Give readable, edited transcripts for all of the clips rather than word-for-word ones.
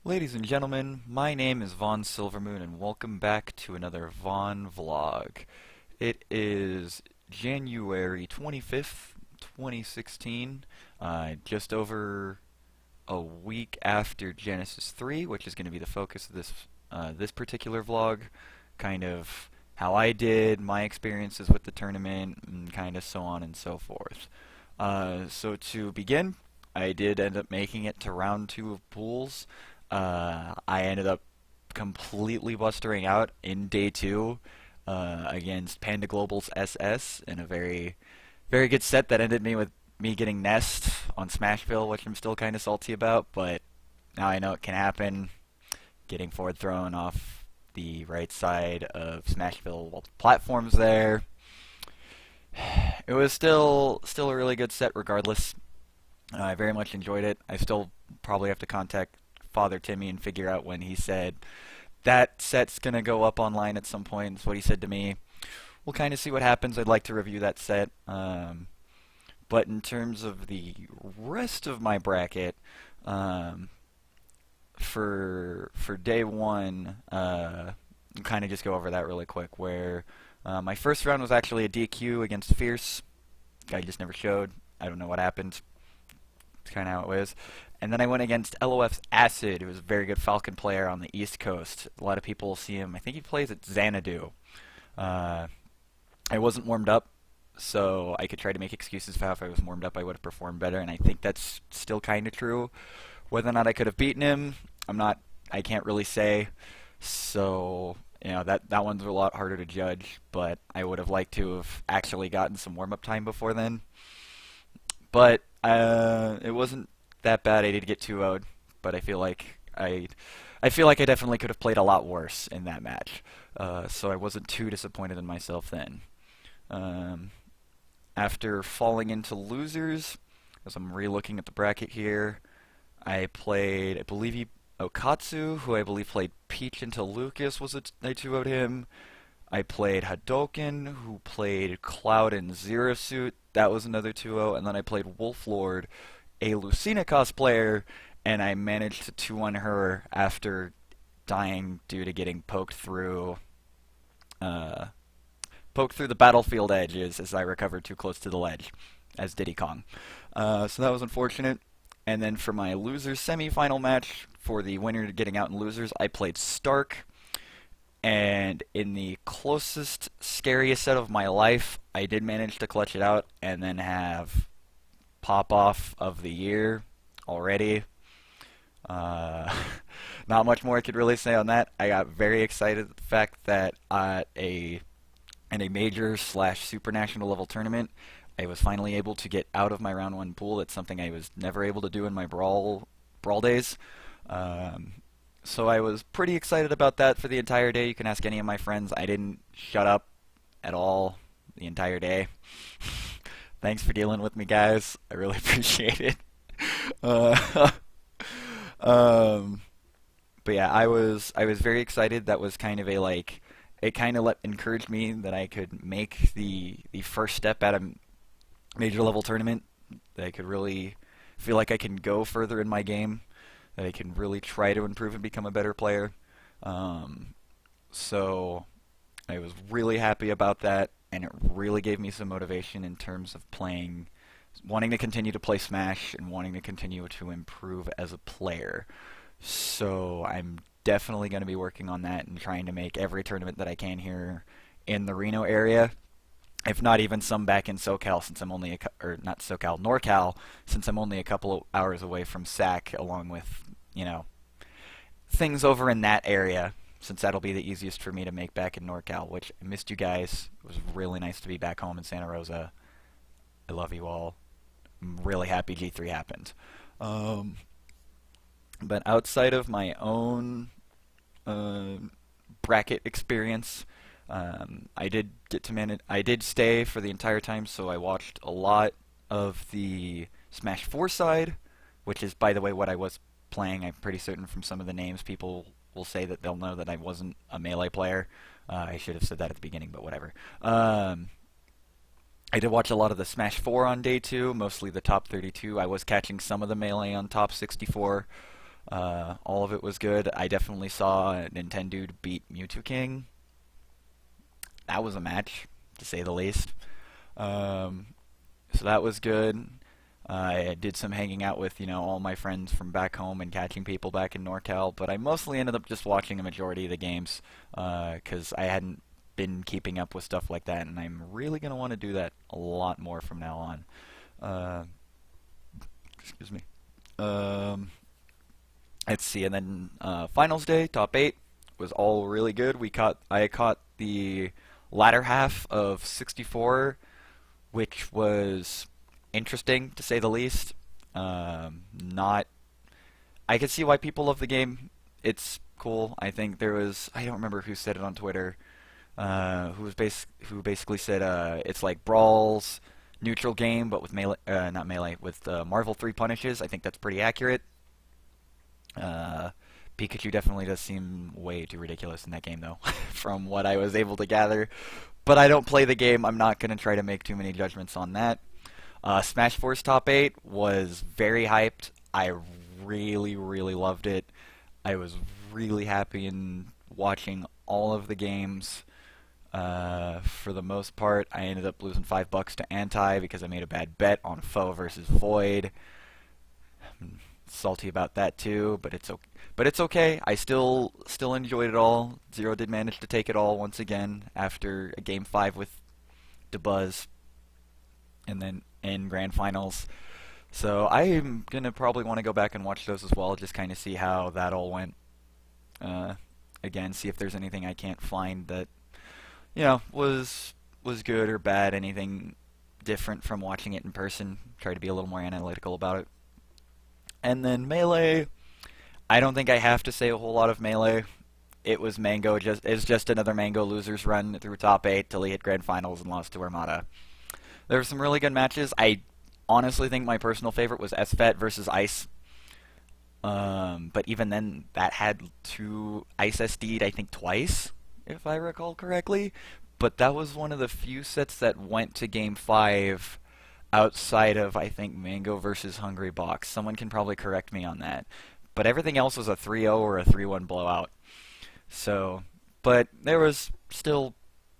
Ladies and gentlemen, my name is VonSilvermoon and welcome back to another Von vlog. It is January 25th, 2016, just over a week after Genesis 3, which is going to be the focus of this particular vlog. Kind of how I did, my experiences with the tournament, and kind of so on and so forth. So to begin, I did end up making it to round 2 of pools. I ended up completely bustering out in day 2 against Panda Global's SS in a very, very good set that ended me with me getting Nest on Smashville, which I'm still kind of salty about, but now I know it can happen. Getting forward thrown off the right side of Smashville while the platform's there. It was still a really good set regardless. I very much enjoyed it. I still probably have to contact Father Timmy and figure out when he said that set's gonna go up online at some point. That's what he said to me. We'll kind of see what happens. I'd like to review that set. But in terms of the rest of my bracket, for day 1, kind of just go over that really quick. Where my first round was actually a DQ against Fierce. Guy just never showed. I don't know what happened. It's kind of how it was. And then I went against LOF's Acid, who is a very good Falcon player on the East Coast. A lot of people see him. I think he plays at Xanadu. I wasn't warmed up, so I could try to make excuses for how if I was warmed up I would have performed better, and I think that's still kind of true. Whether or not I could have beaten him, I can't really say. So, that one's a lot harder to judge, but I would have liked to have actually gotten some warm-up time before then. But it wasn't that bad. I did get 2-0'd, but I feel like I definitely could have played a lot worse in that match. So I wasn't too disappointed in myself then. After falling into losers, as I'm re-looking at the bracket here, I played, Okatsu, who I believe played Peach into Lucas, I 2-0'd him. I played Hadoken, who played Cloud and Zero Suit. That was another 2-0. And then I played Wolflord, a Lucina cosplayer, and I managed to 2-1 her after dying due to getting poked through the battlefield edges as I recovered too close to the ledge, as Diddy Kong. So that was unfortunate. And then for my losers semifinal match, for the winner getting out in losers, I played Stark. And in the closest, scariest set of my life, I did manage to clutch it out and then have pop-off of the year already. Not much more I could really say on that. I got very excited at the fact that in a major / supernational level tournament, I was finally able to get out of my round 1 pool. That's something I was never able to do in my brawl days. So I was pretty excited about that for the entire day. You can ask any of my friends. I didn't shut up at all the entire day. Thanks for dealing with me, guys. I really appreciate it. Uh, but yeah, I was very excited. That was kind of it kind of encouraged me that I could make the first step at a major level tournament. That I could really feel like I can go further in my game. That I can really try to improve and become a better player. So I was really happy about that, and it really gave me some motivation in terms of wanting to continue to play Smash and wanting to continue to improve as a player. So I'm definitely going to be working on that and trying to make every tournament that I can here in the Reno area, if not even some back in SoCal, since I'm only not SoCal, NorCal, since I'm only a couple of hours away from SAC, along with, things over in that area, since that'll be the easiest for me to make back in NorCal, which I missed you guys. It was really nice to be back home in Santa Rosa. I love you all. I'm really happy G3 happened. But outside of my own bracket experience, I did stay for the entire time, so I watched a lot of the Smash 4 side, which is, by the way, what I was playing. I'm pretty certain from some of the names people will say that they'll know that I wasn't a Melee player. I should have said that at the beginning, but whatever. I did watch a lot of the Smash 4 on day 2, mostly the top 32. I was catching some of the Melee on top 64. All of it was good. I definitely saw Nintendo beat Mewtwo King. That was a match, to say the least. Um, so that was good. I did some hanging out with, all my friends from back home and catching people back in NorCal, but I mostly ended up just watching a majority of the games because I hadn't been keeping up with stuff like that, and I'm really going to want to do that a lot more from now on. Uh, excuse me. Um, let's see, and then finals day, top 8 was all really good. I caught the latter half of 64, which was interesting to say the least. Not, I can see why people love the game. It's cool. I think I don't remember who said it on Twitter. Who basically said it's like Brawl's neutral game, but with melee, not melee, with Marvel 3 punishes. I think that's pretty accurate. Uh, Pikachu definitely does seem way too ridiculous in that game, though, from what I was able to gather. But I don't play the game. I'm not going to try to make too many judgments on that. Smash 4's top 8 was very hyped. I really, really loved it. I was really happy in watching all of the games. For the most part, I ended up losing $5 to Anti because I made a bad bet on Foe versus Void. I'm salty about that too, but it's okay. But it's okay. I still enjoyed it all. Zero did manage to take it all once again after a game 5 with DeBuzz, and then in grand finals. So I'm gonna probably want to go back and watch those as well, just kind of see how that all went. Uh, Again, see if there's anything I can't find that was good or bad, anything different from watching it in person. Try to be a little more analytical about it. And then Melee, I don't think I have to say a whole lot of Melee. It was Mango, it's just another Mango losers run through top 8 till he hit grand finals and lost to Armada. There were some really good matches. I honestly think my personal favorite was SFET versus Ice. But even then, that had two Ice SD'd, I think, twice, if I recall correctly. But that was one of the few sets that went to game 5 outside of, I think, Mango versus Hungry Box. Someone can probably correct me on that. But everything else was a 3-0 or a 3-1 blowout. So, but there was still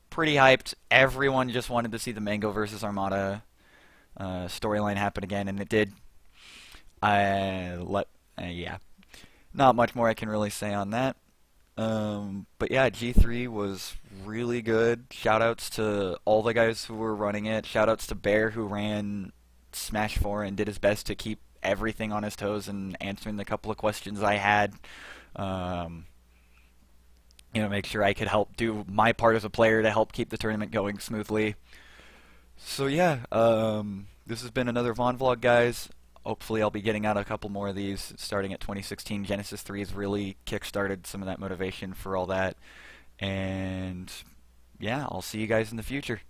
pretty hyped. Everyone just wanted to see the Mango versus Armada storyline happen again, and it did. Yeah, not much more I can really say on that. But yeah, G3 was really good. Shoutouts to all the guys who were running it. Shoutouts to Bear, who ran Smash 4 and did his best to keep everything on his toes and answering the couple of questions I had. Um, make sure I could help do my part as a player to help keep the tournament going smoothly. So yeah, this has been another Von vlog, guys. Hopefully I'll be getting out a couple more of these starting at 2016. Genesis 3 has really kickstarted some of that motivation for all that. And yeah, I'll see you guys in the future.